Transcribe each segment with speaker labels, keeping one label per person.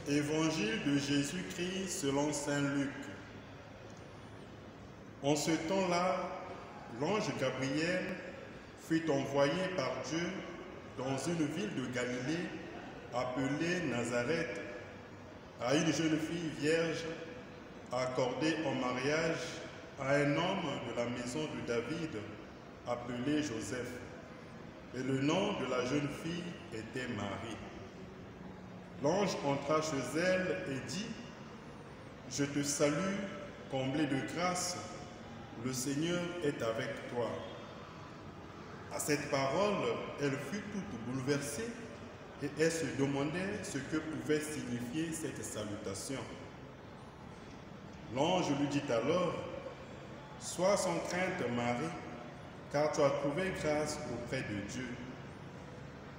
Speaker 1: Évangile de Jésus-Christ selon saint Luc. En ce temps-là, l'ange Gabriel fut envoyé par Dieu dans une ville de Galilée appelée Nazareth à une jeune fille vierge accordée en mariage à un homme de la maison de David appelé Joseph. Et le nom de la jeune fille était Marie. L'ange entra chez elle et dit : « Je te salue, comblée de grâce, le Seigneur est avec toi. » À cette parole, elle fut toute bouleversée et elle se demandait ce que pouvait signifier cette salutation. L'ange lui dit alors : « Sois sans crainte, Marie, car tu as trouvé grâce auprès de Dieu.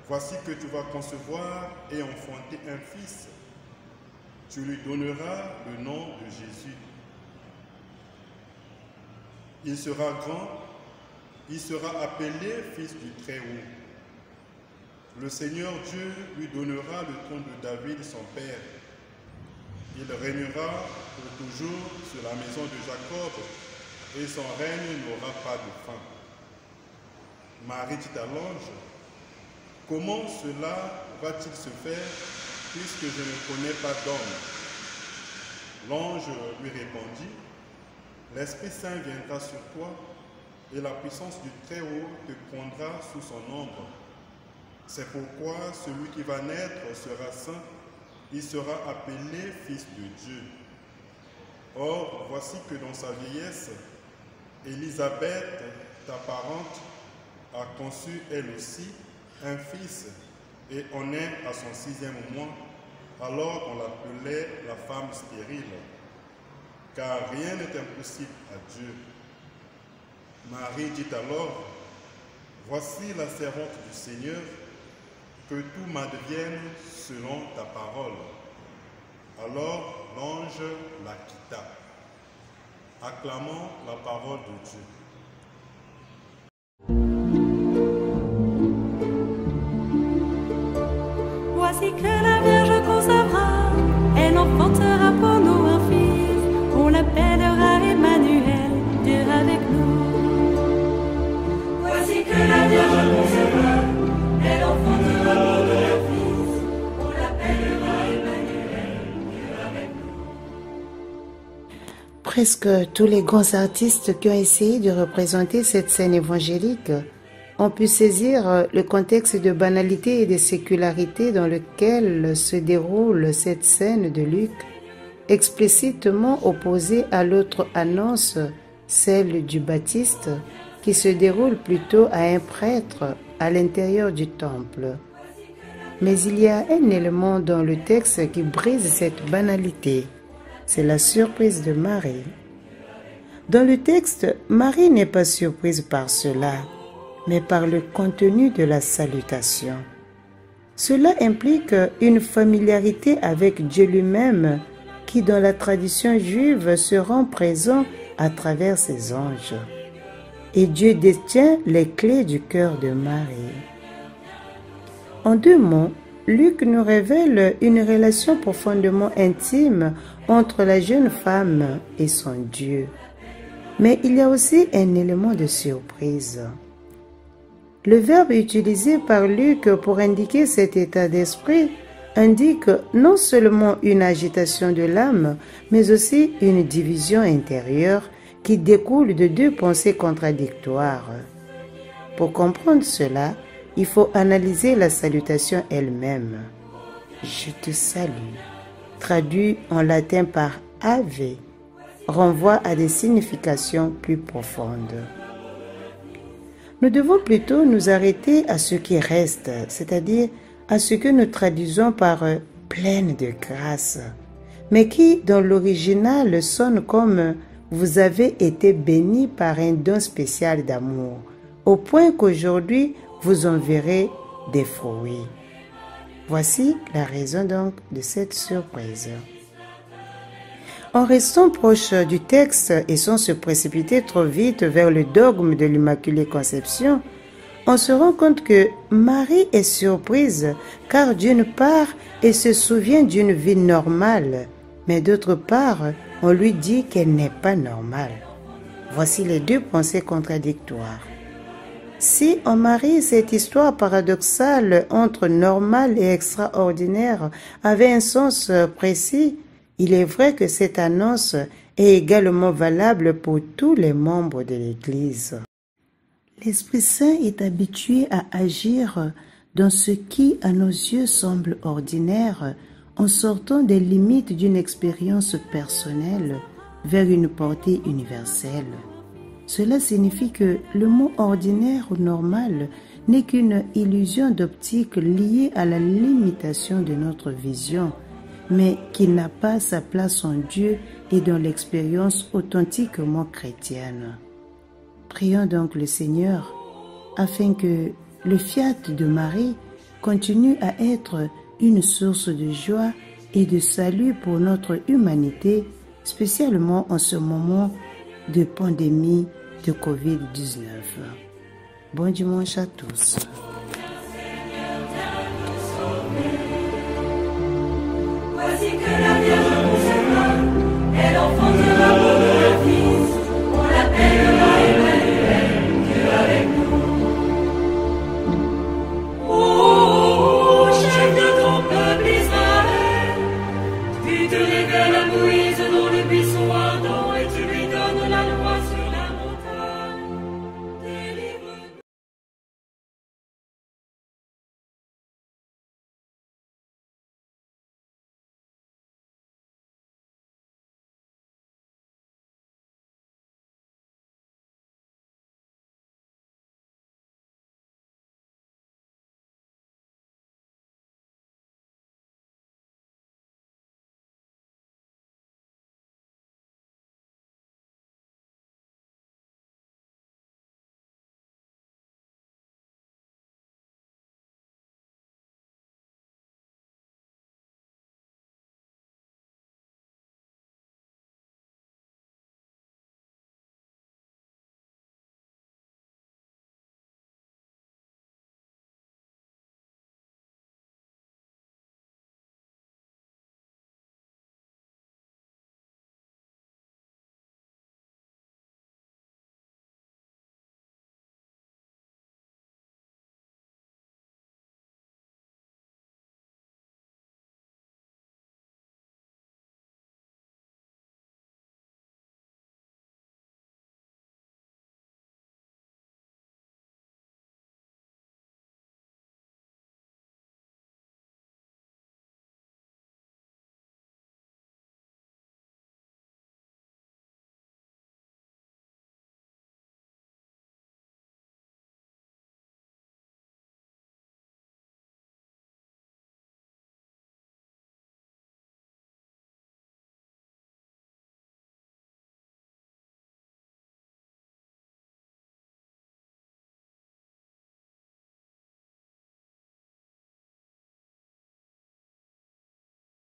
Speaker 1: Voici que tu vas concevoir et enfanter un fils. Tu lui donneras le nom de Jésus. Il sera grand, il sera appelé Fils du Très-Haut. Le Seigneur Dieu lui donnera le trône de David, son père. Il régnera pour toujours sur la maison de Jacob, et son règne n'aura pas de fin. » Marie dit à l'ange : « Comment cela va-t-il se faire, puisque je ne connais pas d'homme ?» L'ange lui répondit : « L'Esprit Saint viendra sur toi, et la puissance du Très-Haut te prendra sous son ombre. C'est pourquoi celui qui va naître sera saint, il sera appelé Fils de Dieu. Or, voici que dans sa vieillesse, Élisabeth, ta parente, a conçu elle aussi un fils, et en est à son 6e mois, alors qu'on l'appelait la femme stérile, car rien n'est impossible à Dieu. Marie dit alors : « Voici la servante du Seigneur, que tout m'advienne selon ta parole. » Alors l'ange la quitta. Acclamons la parole de Dieu.
Speaker 2: Voici que la Vierge concevra, elle enfantera pour nous un fils, on l'appellera Emmanuel, Dieu avec nous. Voici que la Vierge concevra, elle enfantera pour nous un fils, on l'appellera Emmanuel, Dieu avec nous.
Speaker 3: Presque tous les grands artistes qui ont essayé de représenter cette scène évangélique ont pu saisir le contexte de banalité et de sécularité dans lequel se déroule cette scène de Luc, explicitement opposée à l'autre annonce, celle du Baptiste, qui se déroule plutôt à un prêtre à l'intérieur du temple. Mais il y a un élément dans le texte qui brise cette banalité, c'est la surprise de Marie. Dans le texte, Marie n'est pas surprise par cela, mais par le contenu de la salutation. Cela implique une familiarité avec Dieu lui-même qui, dans la tradition juive, se rend présent à travers ses anges. Et Dieu détient les clés du cœur de Marie. En 2 mots, Luc nous révèle une relation profondément intime entre la jeune femme et son Dieu. Mais il y a aussi un élément de surprise. Le verbe utilisé par Luc pour indiquer cet état d'esprit indique non seulement une agitation de l'âme, mais aussi une division intérieure qui découle de 2 pensées contradictoires. Pour comprendre cela, il faut analyser la salutation elle-même. « Je te salue », traduit en latin par « Ave », renvoie à des significations plus profondes. Nous devons plutôt nous arrêter à ce qui reste, c'est-à-dire à ce que nous traduisons par « pleine de grâce », mais qui, dans l'original, sonne comme « vous avez été bénis par un don spécial d'amour », au point qu'aujourd'hui, vous en verrez des fruits. Voici la raison donc de cette surprise. En restant proche du texte et sans se précipiter trop vite vers le dogme de l'Immaculée Conception, on se rend compte que Marie est surprise car d'une part, elle se souvient d'une vie normale, mais d'autre part, on lui dit qu'elle n'est pas normale. Voici les deux pensées contradictoires. Si on marie cette histoire paradoxale entre normal et extraordinaire avait un sens précis, il est vrai que cette annonce est également valable pour tous les membres de l'Église. L'Esprit Saint est habitué à agir dans ce qui, à nos yeux, semble ordinaire, en sortant des limites d'une expérience personnelle vers une portée universelle. Cela signifie que le mot ordinaire ou normal n'est qu'une illusion d'optique liée à la limitation de notre vision, mais qui n'a pas sa place en Dieu et dans l'expérience authentiquement chrétienne. Prions donc le Seigneur afin que le fiat de Marie continue à être une source de joie et de salut pour notre humanité, spécialement en ce moment de pandémie de Covid-19. Bon dimanche à tous.